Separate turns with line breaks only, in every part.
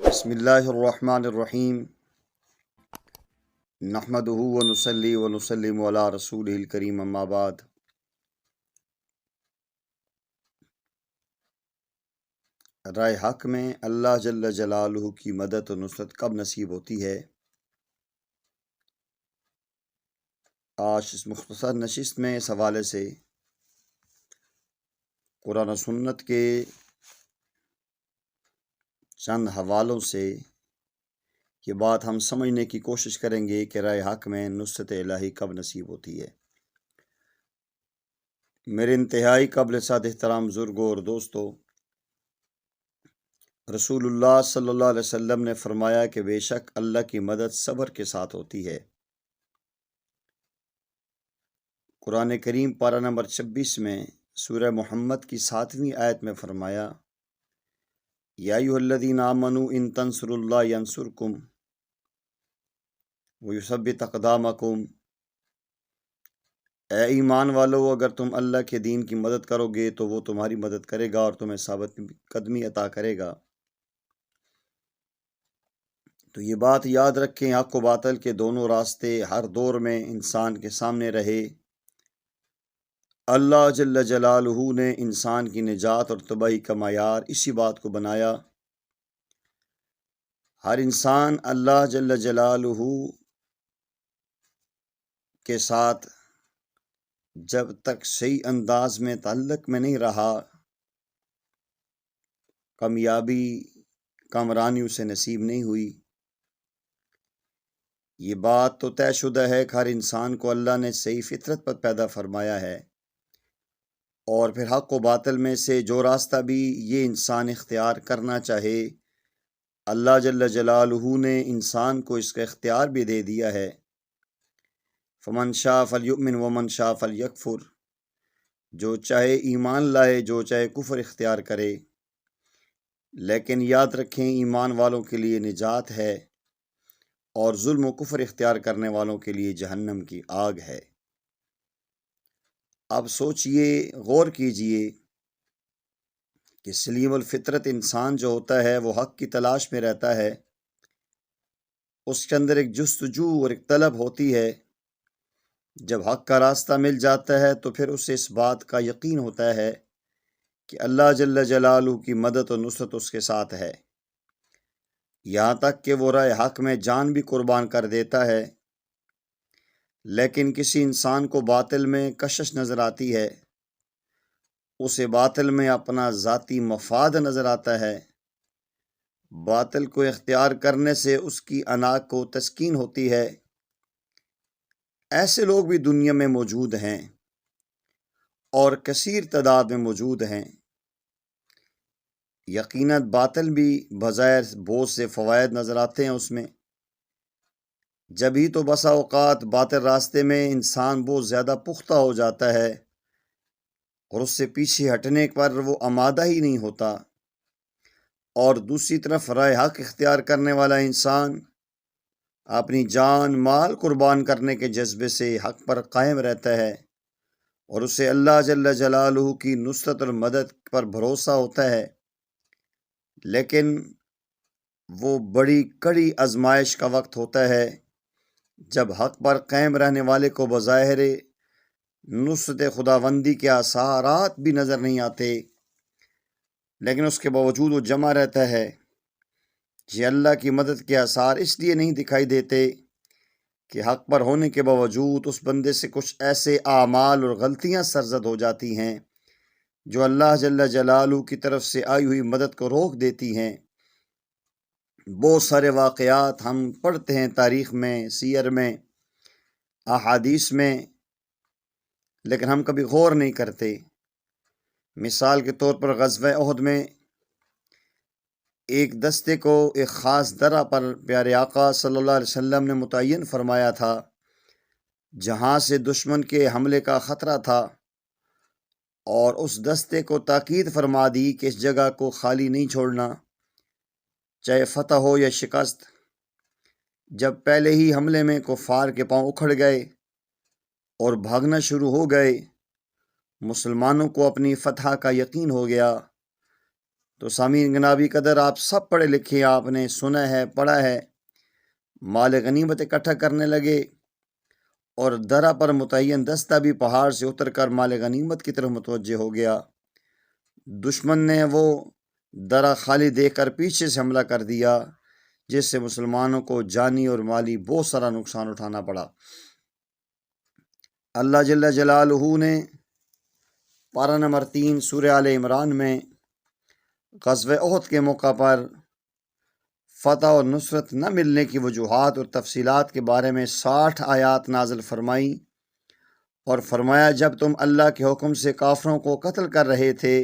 بسم اللہ الرحمن الرحیم نحمدہ ونصلی ونسلم علی رسولہ الکریم اما بعد۔ رائے حق میں اللہ جل جلالہ کی مدد و نصرت کب نصیب ہوتی ہے؟ آج اس مختصر نشست میں اس حوالے سے قرآن و سنت کے چند حوالوں سے یہ بات ہم سمجھنے کی کوشش کریں گے کہ رائے حق میں نصرت الہی کب نصیب ہوتی ہے۔ میرے انتہائی قابل صد احترام بزرگوں اور دوستوں، رسول اللہ صلی اللہ علیہ وسلم نے فرمایا کہ بے شک اللہ کی مدد صبر کے ساتھ ہوتی ہے۔ قرآن کریم پارہ نمبر 26 میں سورہ محمد کی 7ویں آیت میں فرمایا، یا ایھا الذین آمنوا ان تنصروا اللہ ینصرکم ویثبت اقدامکم، اے ایمان والو، اگر تم اللہ کے دین کی مدد کرو گے تو وہ تمہاری مدد کرے گا اور تمہیں ثابت قدمی عطا کرے گا۔ تو یہ بات یاد رکھیں، حق و باطل کے دونوں راستے ہر دور میں انسان کے سامنے رہے۔ اللہ جل جلالہ نے انسان کی نجات اور تباہی کا معیار اسی بات کو بنایا۔ ہر انسان اللہ جل جلالہ کے ساتھ جب تک صحیح انداز میں تعلق میں نہیں رہا، کامیابی کامرانی اسے نصیب نہیں ہوئی۔ یہ بات تو طے شدہ ہے کہ ہر انسان کو اللہ نے صحیح فطرت پر پیدا فرمایا ہے، اور پھر حق و باطل میں سے جو راستہ بھی یہ انسان اختیار کرنا چاہے، اللہ جل جلالہ نے انسان کو اس کا اختیار بھی دے دیا ہے۔ فمن شاء فلیؤمن ومن شاء فلیکفر، جو چاہے ایمان لائے، جو چاہے کفر اختیار کرے، لیکن یاد رکھیں ایمان والوں کے لیے نجات ہے اور ظلم و کفر اختیار کرنے والوں کے لیے جہنم کی آگ ہے۔ اب سوچئے، غور کیجئے کہ سلیم الفطرت انسان جو ہوتا ہے وہ حق کی تلاش میں رہتا ہے، اس کے اندر ایک جستجو اور ایک طلب ہوتی ہے۔ جب حق کا راستہ مل جاتا ہے تو پھر اسے اس بات کا یقین ہوتا ہے کہ اللہ جل جلالہ کی مدد و نصرت اس کے ساتھ ہے، یہاں تک کہ وہ رائے حق میں جان بھی قربان کر دیتا ہے۔ لیکن کسی انسان کو باطل میں کشش نظر آتی ہے، اسے باطل میں اپنا ذاتی مفاد نظر آتا ہے، باطل کو اختیار کرنے سے اس کی انا کو تسکین ہوتی ہے۔ ایسے لوگ بھی دنیا میں موجود ہیں اور کثیر تعداد میں موجود ہیں۔ یقیناً باطل بھی بظاہر بہت سے فوائد نظر آتے ہیں اس میں، جبھی تو بسا اوقات باطل راستے میں انسان بہت زیادہ پختہ ہو جاتا ہے اور اس سے پیچھے ہٹنے پر وہ آمادہ ہی نہیں ہوتا، اور دوسری طرف رائے حق اختیار کرنے والا انسان اپنی جان مال قربان کرنے کے جذبے سے حق پر قائم رہتا ہے، اور اسے اللہ جل جلالہ کی نصرت اور مدد پر بھروسہ ہوتا ہے۔ لیکن وہ بڑی کڑی آزمائش کا وقت ہوتا ہے جب حق پر قائم رہنے والے کو بظاہر نصرت خداوندی کے آثارات بھی نظر نہیں آتے، لیکن اس کے باوجود وہ جمع رہتا ہے۔ یہ اللہ کی مدد کے آثار اس لیے نہیں دکھائی دیتے کہ حق پر ہونے کے باوجود اس بندے سے کچھ ایسے اعمال اور غلطیاں سرزد ہو جاتی ہیں جو اللہ جل جلالہ کی طرف سے آئی ہوئی مدد کو روک دیتی ہیں۔ بہت سارے واقعات ہم پڑھتے ہیں تاریخ میں، سیر میں، احادیث میں، لیکن ہم کبھی غور نہیں کرتے۔ مثال کے طور پر غزوہ احد میں ایک دستے کو ایک خاص درہ پر پیارے آقا صلی اللہ علیہ وسلم نے متعین فرمایا تھا، جہاں سے دشمن کے حملے کا خطرہ تھا، اور اس دستے کو تاکید فرما دی کہ اس جگہ کو خالی نہیں چھوڑنا، چاہے فتح ہو یا شکست۔ جب پہلے ہی حملے میں کفار کے پاؤں اکھڑ گئے اور بھاگنا شروع ہو گئے، مسلمانوں کو اپنی فتح کا یقین ہو گیا، تو سامعین گرامی قدر، آپ سب پڑھے لکھے، آپ نے سنا ہے، پڑھا ہے، مال غنیمت اکٹھا کرنے لگے اور درہ پر متعین دستہ بھی پہاڑ سے اتر کر مال غنیمت کی طرف متوجہ ہو گیا۔ دشمن نے وہ درہ خالی دیکھ کر پیچھے سے حملہ کر دیا، جس سے مسلمانوں کو جانی اور مالی بہت سارا نقصان اٹھانا پڑا۔ اللہ جل جلالہ نے پارہ نمبر 3 سورہ آل عمران میں غزوہ احد کے موقع پر فتح اور نصرت نہ ملنے کی وجوہات اور تفصیلات کے بارے میں 60 آیات نازل فرمائیں اور فرمایا، جب تم اللہ کے حکم سے کافروں کو قتل کر رہے تھے،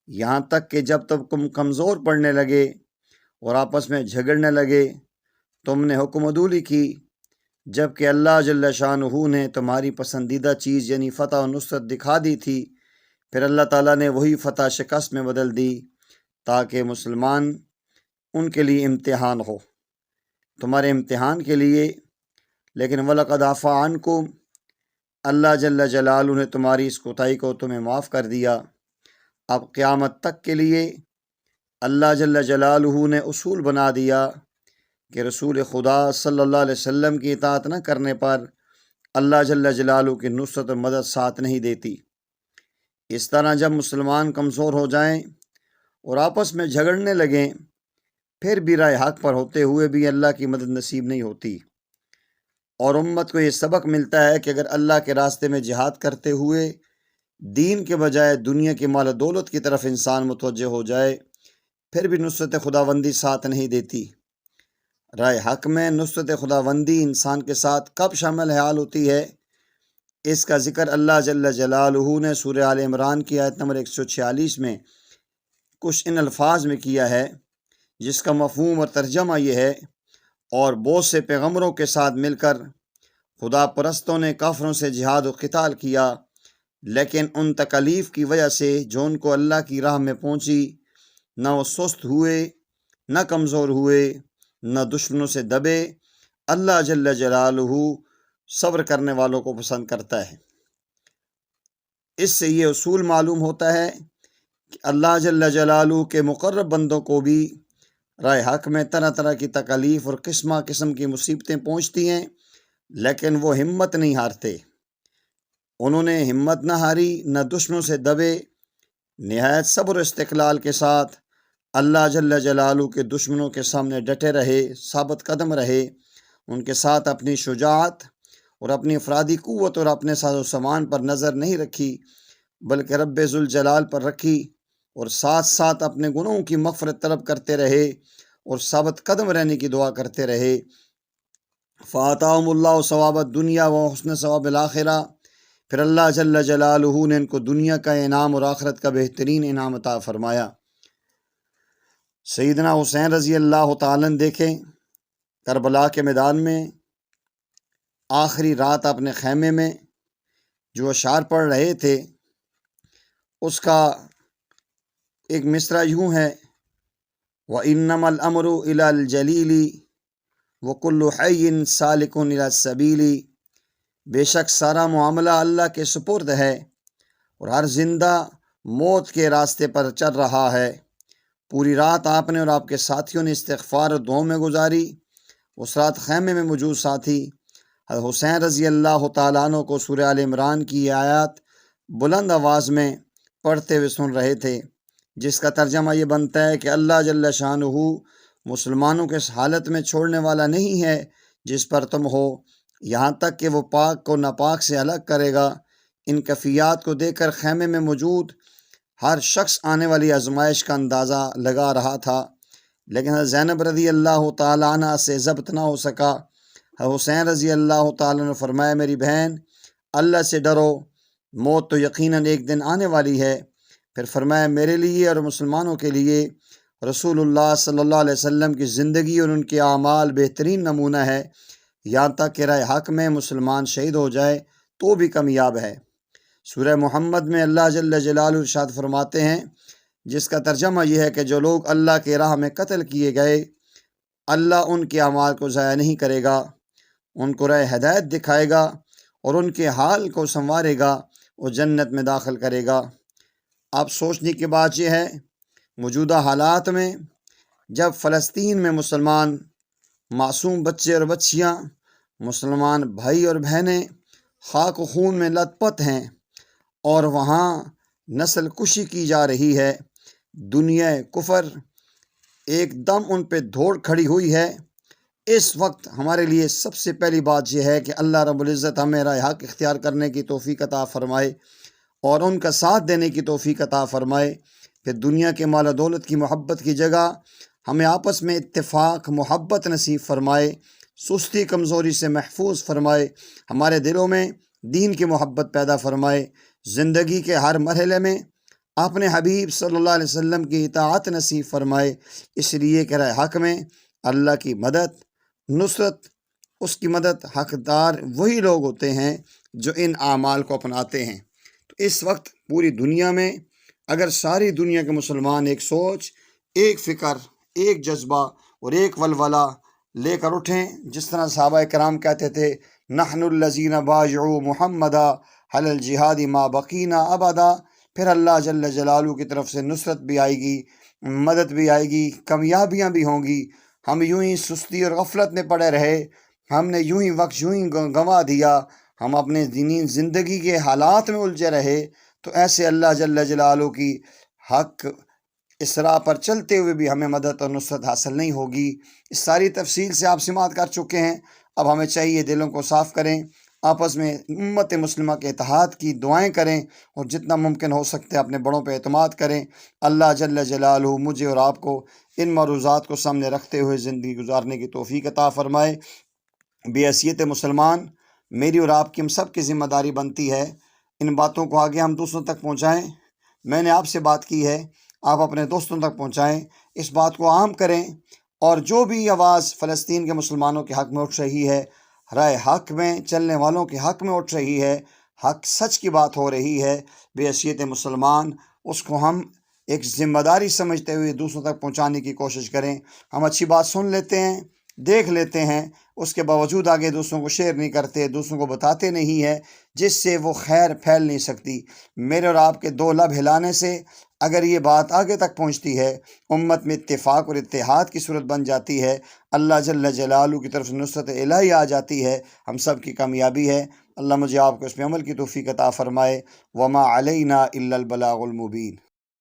یہاں تک کہ جب تم کمزور پڑنے لگے اور آپس میں جھگڑنے لگے، تم نے حکم عدولی کی، جبکہ اللہ جل شانہ نے تمہاری پسندیدہ چیز یعنی فتح و نصرت دکھا دی تھی۔ پھر اللہ تعالیٰ نے وہی فتح شکست میں بدل دی تاکہ مسلمان ان کے لیے امتحان ہو، تمہارے امتحان کے لیے۔ لیکن وَلَقَدْ عَفَا عَنْکُمْ، اللہ جل جلالہ نے تمہاری اس کوتاہی کو تمہیں معاف کر دیا۔ اب قیامت تک کے لیے اللہ جل جلالہ نے اصول بنا دیا کہ رسول خدا صلی اللہ علیہ وسلم کی اطاعت نہ کرنے پر اللہ جل جلالہ کی نصرت و مدد ساتھ نہیں دیتی۔ اس طرح جب مسلمان کمزور ہو جائیں اور آپس میں جھگڑنے لگیں، پھر بھی راہ حق پر ہوتے ہوئے بھی اللہ کی مدد نصیب نہیں ہوتی، اور امت کو یہ سبق ملتا ہے کہ اگر اللہ کے راستے میں جہاد کرتے ہوئے دین کے بجائے دنیا کے مال و دولت کی طرف انسان متوجہ ہو جائے، پھر بھی نصرت خداوندی ساتھ نہیں دیتی۔ راہ حق میں نصرت خداوندی انسان کے ساتھ کب شامل حال ہوتی ہے، اس کا ذکر اللہ جل جلالہ نے سورہ آل عمران کی آیت نمبر 146 میں کچھ ان الفاظ میں کیا ہے، جس کا مفہوم اور ترجمہ یہ ہے، اور بہت سے پیغمبروں کے ساتھ مل کر خدا پرستوں نے کافروں سے جہاد و قتال کیا، لیکن ان تکالیف کی وجہ سے جو ان کو اللہ کی راہ میں پہنچی، نہ وہ سست ہوئے، نہ کمزور ہوئے، نہ دشمنوں سے دبے۔ اللہ جل جلالہ صبر کرنے والوں کو پسند کرتا ہے۔ اس سے یہ اصول معلوم ہوتا ہے کہ اللہ جل جلالہ کے مقرب بندوں کو بھی راہ حق میں طرح طرح کی تکالیف اور قسم قسم کی مصیبتیں پہنچتی ہیں، لیکن وہ ہمت نہیں ہارتے۔ انہوں نے ہمت نہ ہاری، نہ دشمنوں سے دبے، نہایت صبر و استقلال کے ساتھ اللہ جل جلالہ کے دشمنوں کے سامنے ڈٹے رہے، ثابت قدم رہے، ان کے ساتھ اپنی شجاعت اور اپنی افرادی قوت اور اپنے ساز و سامان پر نظر نہیں رکھی، بلکہ رب ذوالجلال پر رکھی، اور ساتھ ساتھ اپنے گناہوں کی مغفرت طلب کرتے رہے اور ثابت قدم رہنے کی دعا کرتے رہے۔ فَآتَاهُمُ اللَّهُ ثواب الدنیا وحسن ثواب الآخرہ، پھر اللہ جل جلالہ نے ان کو دنیا کا انعام اور آخرت کا بہترین انعام عطا فرمایا۔ سیدنا حسین رضی اللہ تعالیٰ دیکھیں، کربلا کے میدان میں آخری رات اپنے خیمے میں جو اشعار پڑھ رہے تھے، اس کا ایک مصرع یوں ہے، وَإِنَّمَا الْأَمْرُ إِلَى الْجَلِيلِ وَكُلُّ حَيٍّ سَالِكٌ إِلَى السَّبِيلِ، بے شک سارا معاملہ اللہ کے سپرد ہے اور ہر زندہ موت کے راستے پر چل رہا ہے۔ پوری رات آپ نے اور آپ کے ساتھیوں نے استغفار اور دعاؤں میں گزاری۔ اس رات خیمے میں موجود ساتھی حضرت حسین رضی اللہ تعالیٰ عنہ کو سورہ آل عمران کی یہ آیات بلند آواز میں پڑھتے ہوئے سن رہے تھے، جس کا ترجمہ یہ بنتا ہے کہ اللہ جل شانہ مسلمانوں کے اس حالت میں چھوڑنے والا نہیں ہے جس پر تم ہو، یہاں تک کہ وہ پاک کو ناپاک سے الگ کرے گا۔ ان کیفیات کو دیکھ کر خیمے میں موجود ہر شخص آنے والی آزمائش کا اندازہ لگا رہا تھا، لیکن حضرت زینب رضی اللہ تعالیٰ عنہ سے ضبط نہ ہو سکا۔ حسین رضی اللہ تعالیٰ نے فرمایا، میری بہن، اللہ سے ڈرو، موت تو یقیناً ایک دن آنے والی ہے۔ پھر فرمایا، میرے لیے اور مسلمانوں کے لیے رسول اللہ صلی اللہ علیہ وسلم کی زندگی اور ان کے اعمال بہترین نمونہ ہے، یہاں تک کہ راہ حق میں مسلمان شہید ہو جائے تو بھی کامیاب ہے۔ سورہ محمد میں اللہ جل جلالہ ارشاد فرماتے ہیں، جس کا ترجمہ یہ ہے کہ جو لوگ اللہ کے راہ میں قتل کیے گئے، اللہ ان کے اعمال کو ضائع نہیں کرے گا، ان کو راہ ہدایت دکھائے گا اور ان کے حال کو سنوارے گا اور جنت میں داخل کرے گا۔ اب سوچنے کی بات یہ ہے موجودہ حالات میں جب فلسطین میں مسلمان معصوم بچے اور بچیاں، مسلمان بھائی اور بہنیں خاک و خون میں لت پت ہیں اور وہاں نسل کشی کی جا رہی ہے، دنیا کفر ایک دم ان پہ دوڑ کھڑی ہوئی ہے، اس وقت ہمارے لیے سب سے پہلی بات یہ ہے کہ اللہ رب العزت ہمیں راہ حق اختیار کرنے کی توفیق عطا فرمائے اور ان کا ساتھ دینے کی توفیق عطا فرمائے۔ پھر دنیا کے مال و دولت کی محبت کی جگہ ہمیں آپس میں اتفاق محبت نصیب فرمائے، سستی کمزوری سے محفوظ فرمائے، ہمارے دلوں میں دین کی محبت پیدا فرمائے، زندگی کے ہر مرحلے میں اپنے حبیب صلی اللہ علیہ وسلم کی اطاعت نصیب فرمائے، اس لیے کہ راہ حق میں اللہ کی مدد، نصرت، اس کی مدد حقدار وہی لوگ ہوتے ہیں جو ان اعمال کو اپناتے ہیں۔ تو اس وقت پوری دنیا میں اگر ساری دنیا کے مسلمان ایک سوچ، ایک فکر، ایک جذبہ اور ایک ولولہ لے کر اٹھیں، جس طرح صحابہ کرام کہتے تھے نحن الذین بایعوا محمدا علی الجہاد ما بقینا ابدا، پھر اللہ جل جلالہ کی طرف سے نصرت بھی آئے گی، مدد بھی آئے گی، کامیابیاں بھی ہوں گی۔ ہم یوں ہی سستی اور غفلت میں پڑے رہے، ہم نے یوں ہی وقت یوں ہی گنوا دیا، ہم اپنے دینی زندگی کے حالات میں الجھے رہے، تو ایسے اللہ جل جلالہ کی حق اس راہ پر چلتے ہوئے بھی ہمیں مدد اور نصرت حاصل نہیں ہوگی۔ اس ساری تفصیل سے آپ سماعت کر چکے ہیں، اب ہمیں چاہیے دلوں کو صاف کریں، آپس میں امت مسلمہ کے اتحاد کی دعائیں کریں اور جتنا ممکن ہو سکتے اپنے بڑوں پہ اعتماد کریں۔ اللہ جل جلالہ مجھے اور آپ کو ان معروضات کو سامنے رکھتے ہوئے زندگی گزارنے کی توفیق عطا فرمائے۔ بحیثیت مسلمان میری اور آپ کی ہم سب کی ذمہ داری بنتی ہے ان باتوں کو آگے ہم دوسروں تک پہنچائیں۔ میں نے آپ سے بات کی ہے، آپ اپنے دوستوں تک پہنچائیں، اس بات کو عام کریں، اور جو بھی آواز فلسطین کے مسلمانوں کے حق میں اٹھ رہی ہے، رائے حق میں چلنے والوں کے حق میں اٹھ رہی ہے، حق سچ کی بات ہو رہی ہے، بحیثیت مسلمان اس کو ہم ایک ذمہ داری سمجھتے ہوئے دوسروں تک پہنچانے کی کوشش کریں۔ ہم اچھی بات سن لیتے ہیں، دیکھ لیتے ہیں، اس کے باوجود آگے دوسروں کو شیئر نہیں کرتے، دوسروں کو بتاتے نہیں ہیں، جس سے وہ خیر پھیل نہیں سکتی۔ میرے اور آپ کے دو لب ہلانے سے اگر یہ بات آگے تک پہنچتی ہے، امت میں اتفاق اور اتحاد کی صورت بن جاتی ہے، اللہ جل جلالہ کی طرف سے نصرت الہی آ جاتی ہے، ہم سب کی کامیابی ہے۔ اللہ مجھے آپ کو اس پہ عمل کی توفیق عطا فرمائے۔ وما علینا الا البلاغ المبین۔